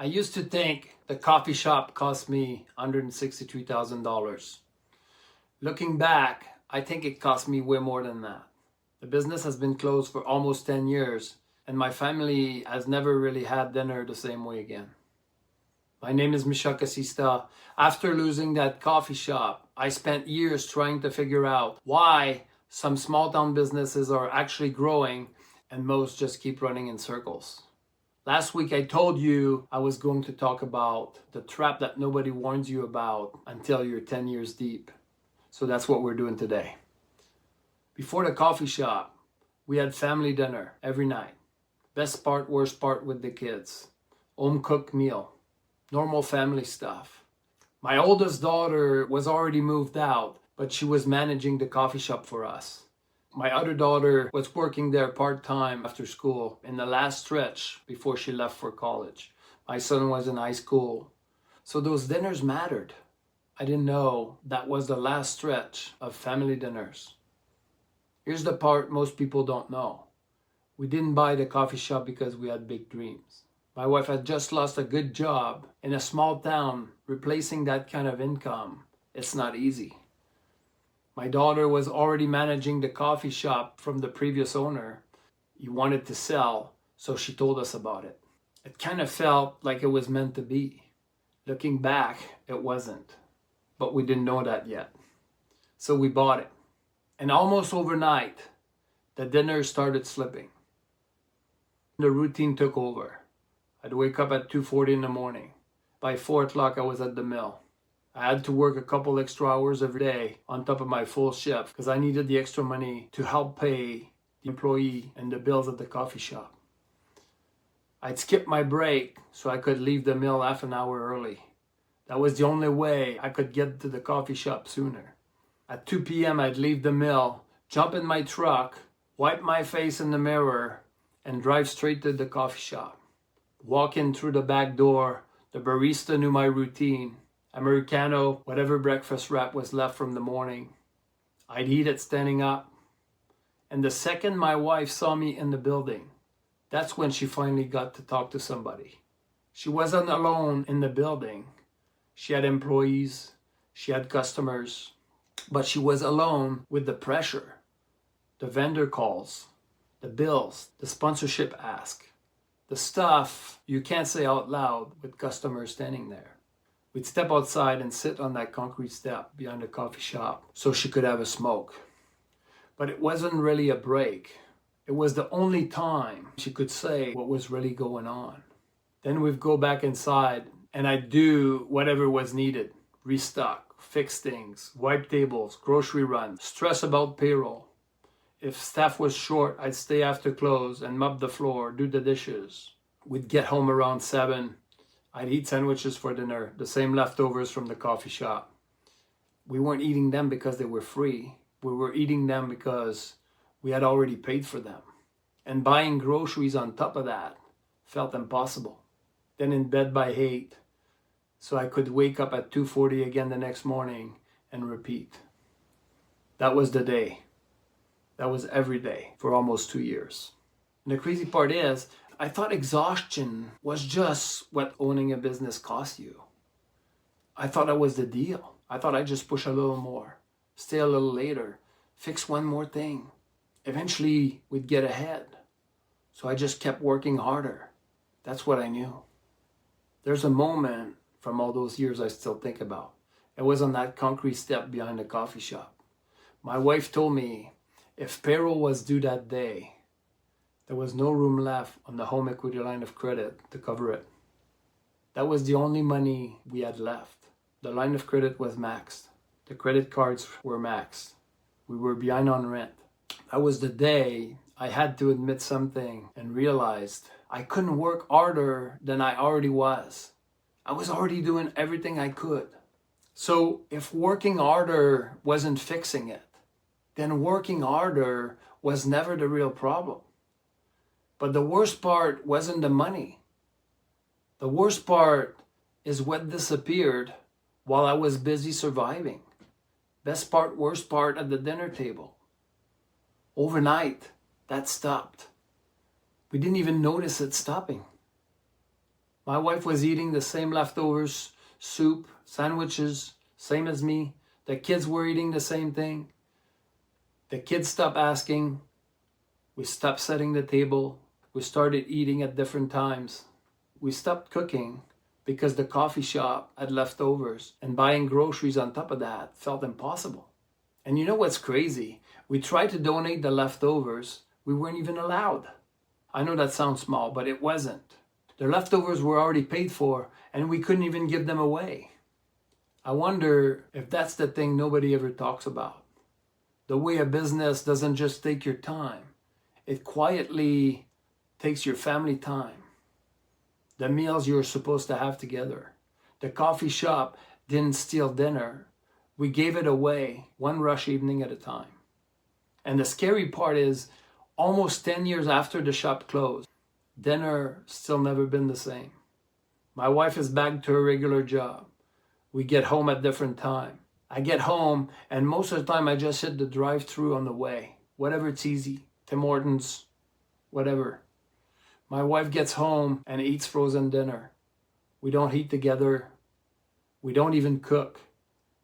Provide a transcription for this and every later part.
I used to think the coffee shop cost me $163,000. Looking back, I think it cost me way more than that. The business has been closed for almost 10 years, and my family has never really had dinner the same way again. My name is Michel Casista. After losing that coffee shop, I spent years trying to figure out why some small town businesses are actually growing and most just keep running in circles. Last week I told you I was going to talk about the trap that nobody warns you about until you're 10 years deep. So that's what we're doing today. Before the coffee shop, we had family dinner every night. Best part, worst part with the kids. Home cooked meal. Normal family stuff. My oldest daughter was already moved out, but she was managing the coffee shop for us. My other daughter was working there part-time after school in the last stretch before she left for college. My son was in high school. So those dinners mattered. I didn't know that was the last stretch of family dinners. Here's the part most people don't know. We didn't buy the coffee shop because we had big dreams. My wife had just lost a good job in a small town. Replacing that kind of income, it's not easy. My daughter was already managing the coffee shop from the previous owner. He wanted to sell, so she told us about it. It kind of felt like it was meant to be. Looking back, it wasn't. But we didn't know that yet. So we bought it. And almost overnight, the dinner started slipping. The routine took over. I'd wake up at 2:40 in the morning. By 4 o'clock, I was at the mill. I had to work a couple extra hours every day on top of my full shift because I needed the extra money to help pay the employee and the bills at the coffee shop. I'd skip my break so I could leave the mill half an hour early. That was the only way I could get to the coffee shop sooner. At 2 p.m. I'd leave the mill, jump in my truck, wipe my face in the mirror, and drive straight to the coffee shop. Walk in through the back door. The barista knew my routine. Americano, whatever breakfast wrap was left from the morning. I'd eat it standing up. And the second my wife saw me in the building, that's when she finally got to talk to somebody. She wasn't alone in the building. She had employees, she had customers, but she was alone with the pressure, the vendor calls, the bills, the sponsorship ask, the stuff you can't say out loud with customers standing there. We'd step outside and sit on that concrete step behind the coffee shop so she could have a smoke. But it wasn't really a break. It was the only time she could say what was really going on. Then we'd go back inside and I'd do whatever was needed. Restock, fix things, wipe tables, grocery runs, stress about payroll. If staff was short, I'd stay after close and mop the floor, do the dishes. We'd get home around 7. I'd eat sandwiches for dinner, the same leftovers from the coffee shop. We weren't eating them because they were free. We were eating them because we had already paid for them. And buying groceries on top of that felt impossible. Then in bed by 8, so I could wake up at 2:40 again the next morning and repeat. That was the day. That was every day for almost 2 years. And the crazy part is, I thought exhaustion was just what owning a business cost you. I thought that was the deal. I thought I'd just push a little more, stay a little later, fix one more thing. Eventually, we'd get ahead. So I just kept working harder. That's what I knew. There's a moment from all those years I still think about. It was on that concrete step behind the coffee shop. My wife told me if payroll was due that day, there was no room left on the home equity line of credit to cover it. That was the only money we had left. The line of credit was maxed. The credit cards were maxed. We were behind on rent. That was the day I had to admit something and realized I couldn't work harder than I already was. I was already doing everything I could. So if working harder wasn't fixing it, then working harder was never the real problem. But the worst part wasn't the money. The worst part is what disappeared while I was busy surviving. Best part, worst part at the dinner table. Overnight, that stopped. We didn't even notice it stopping. My wife was eating the same leftovers, soup, sandwiches, same as me. The kids were eating the same thing. The kids stopped asking. We stopped setting the table. We started eating at different times. We stopped cooking because the coffee shop had leftovers, and buying groceries on top of that felt impossible. And you know what's crazy? We tried to donate the leftovers. We weren't even allowed. I know that sounds small, but it wasn't. The leftovers were already paid for, and we couldn't even give them away. I wonder if that's the thing nobody ever talks about. The way a business doesn't just take your time, it quietly takes your family time. The meals you're supposed to have together. The coffee shop didn't steal dinner. We gave it away one rush evening at a time. And the scary part is, almost 10 years after the shop closed, dinner still never been the same. My wife is back to her regular job. We get home at different time. I get home, and most of the time I just hit the drive-thru on the way. Whatever, it's easy. Tim Hortons, whatever. My wife gets home and eats frozen dinner. We don't eat together. We don't even cook.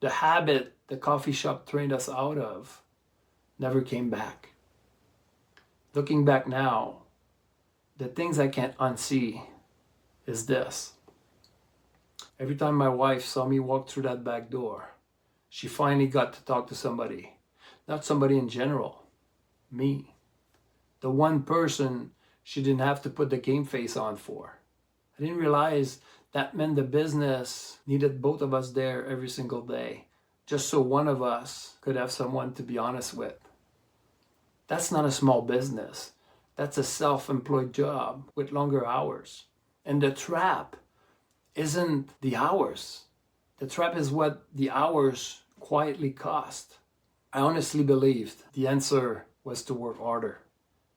The habit the coffee shop trained us out of never came back. Looking back now, the things I can't unsee is this. Every time my wife saw me walk through that back door, she finally got to talk to somebody. Not somebody in general, me. The one person she didn't have to put the game face on for. I didn't realize that meant the business needed both of us there every single day, just so one of us could have someone to be honest with. That's not a small business. That's a self-employed job with longer hours. And the trap isn't the hours. The trap is what the hours quietly cost. I honestly believed the answer was to work harder.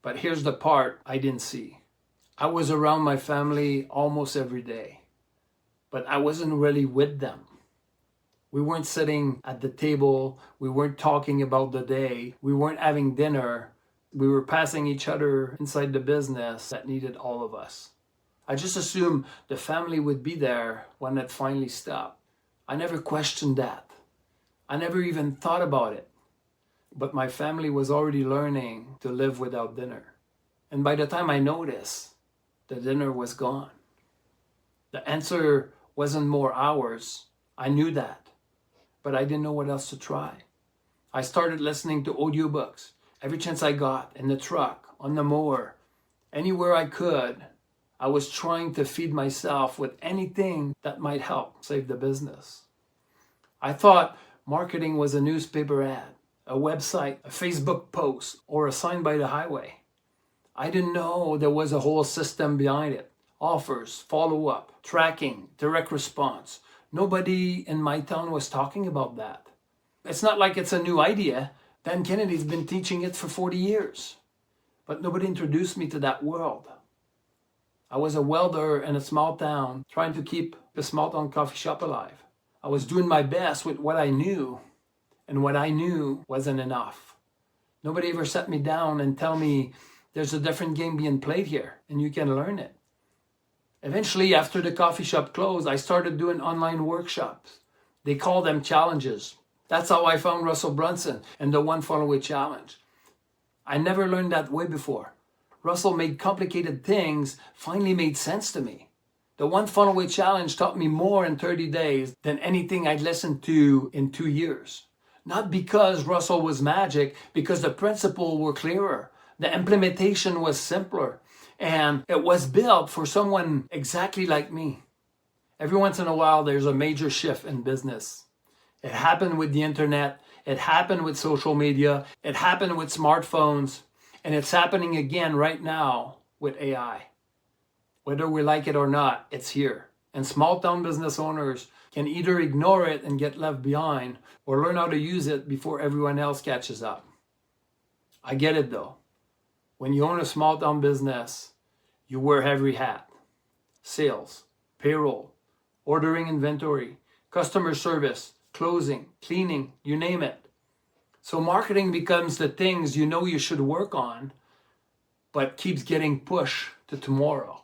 But here's the part I didn't see. I was around my family almost every day, but I wasn't really with them. We weren't sitting at the table. We weren't talking about the day. We weren't having dinner. We were passing each other inside the business that needed all of us. I just assumed the family would be there when it finally stopped. I never questioned that. I never even thought about it. But my family was already learning to live without dinner. And by the time I noticed, the dinner was gone. The answer wasn't more hours. I knew that. But I didn't know what else to try. I started listening to audiobooks every chance I got, in the truck, on the mower, anywhere I could. I was trying to feed myself with anything that might help save the business. I thought marketing was a newspaper ad, a website, a Facebook post, or a sign by the highway. I didn't know there was a whole system behind it. Offers, follow-up, tracking, direct response. Nobody in my town was talking about that. It's not like it's a new idea. Dan Kennedy's been teaching it for 40 years. But nobody introduced me to that world. I was a welder in a small town trying to keep the small town coffee shop alive. I was doing my best with what I knew, and what I knew wasn't enough. Nobody ever sat me down and tell me there's a different game being played here and you can learn it. Eventually, after the coffee shop closed, I started doing online workshops. They call them challenges. That's how I found Russell Brunson and the One Funnel Away Challenge. I never learned that way before. Russell made complicated things finally made sense to me. The One Funnel Away Challenge taught me more in 30 days than anything I'd listened to in 2 years. Not because Russell was magic, because the principles were clearer. The implementation was simpler. And it was built for someone exactly like me. Every once in a while, there's a major shift in business. It happened with the internet. It happened with social media. It happened with smartphones. And it's happening again right now with AI. Whether we like it or not, it's here. And small town business owners can either ignore it and get left behind or learn how to use it before everyone else catches up. I get it though. When you own a small town business, you wear every hat. Sales, payroll, ordering inventory, customer service, closing, cleaning, you name it. So marketing becomes the things you know you should work on, but keeps getting pushed to tomorrow.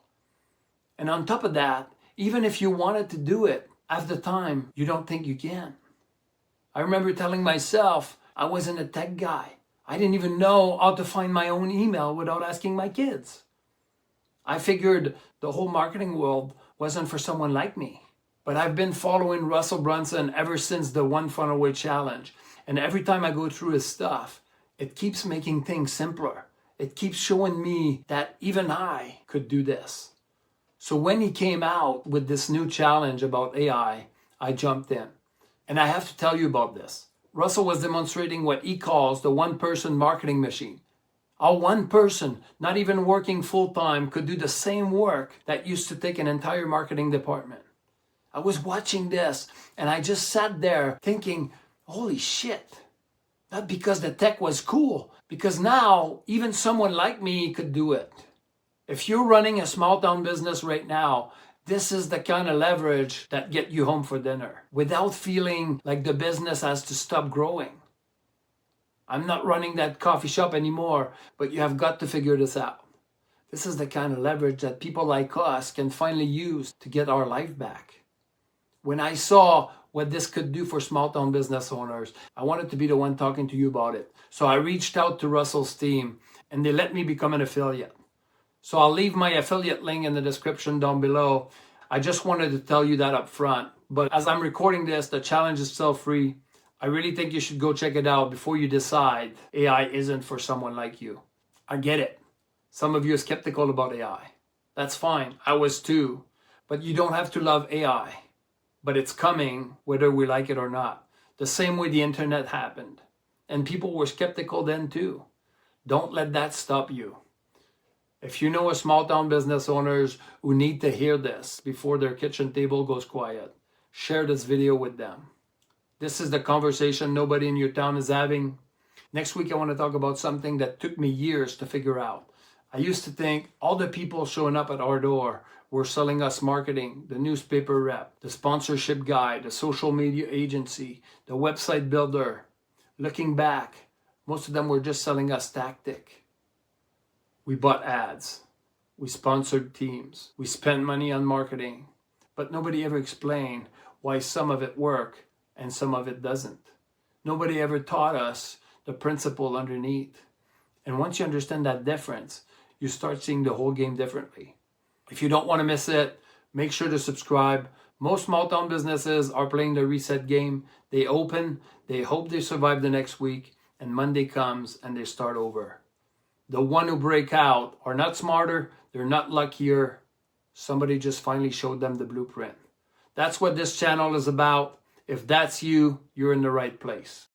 And on top of that, Even if you wanted to do it, at the time, you don't think you can. I remember telling myself I wasn't a tech guy. I didn't even know how to find my own email without asking my kids. I figured the whole marketing world wasn't for someone like me. But I've been following Russell Brunson ever since the One Funnel Away Challenge. And every time I go through his stuff, it keeps making things simpler. It keeps showing me that even I could do this. So when he came out with this new challenge about AI, I jumped in. And I have to tell you about this. Russell was demonstrating what he calls the one-person marketing machine. How one person, not even working full-time, could do the same work that used to take an entire marketing department. I was watching this and I just sat there thinking, holy shit. Not because the tech was cool, because now even someone like me could do it. If you're running a small town business right now, this is the kind of leverage that get you home for dinner without feeling like the business has to stop growing. I'm not running that coffee shop anymore, but you have got to figure this out. This is the kind of leverage that people like us can finally use to get our life back. When I saw what this could do for small town business owners, I wanted to be the one talking to you about it. So I reached out to Russell's team and they let me become an affiliate. So I'll leave my affiliate link in the description down below. I just wanted to tell you that up front. But as I'm recording this, the challenge is still free. I really think you should go check it out before you decide AI isn't for someone like you. I get it. Some of you are skeptical about AI. That's fine. I was too. But you don't have to love AI. But it's coming whether we like it or not. The same way the internet happened. And people were skeptical then too. Don't let that stop you. If you know a small town business owners who need to hear this before their kitchen table goes quiet, share this video with them. This is the conversation nobody in your town is having. Next week I want to talk about something that took me years to figure out. I used to think all the people showing up at our door were selling us marketing, the newspaper rep, the sponsorship guy, the social media agency, the website builder. Looking back, most of them were just selling us tactic. We bought ads. We sponsored teams. We spent money on marketing. But nobody ever explained why some of it worked and some of it doesn't. Nobody ever taught us the principle underneath. And once you understand that difference, you start seeing the whole game differently. If you don't want to miss it, make sure to subscribe. Most small town businesses are playing the reset game. They open, they hope they survive the next week, and Monday comes and they start over. The one who break out are not smarter, they're not luckier. Somebody just finally showed them the blueprint. That's what this channel is about. If that's you, you're in the right place.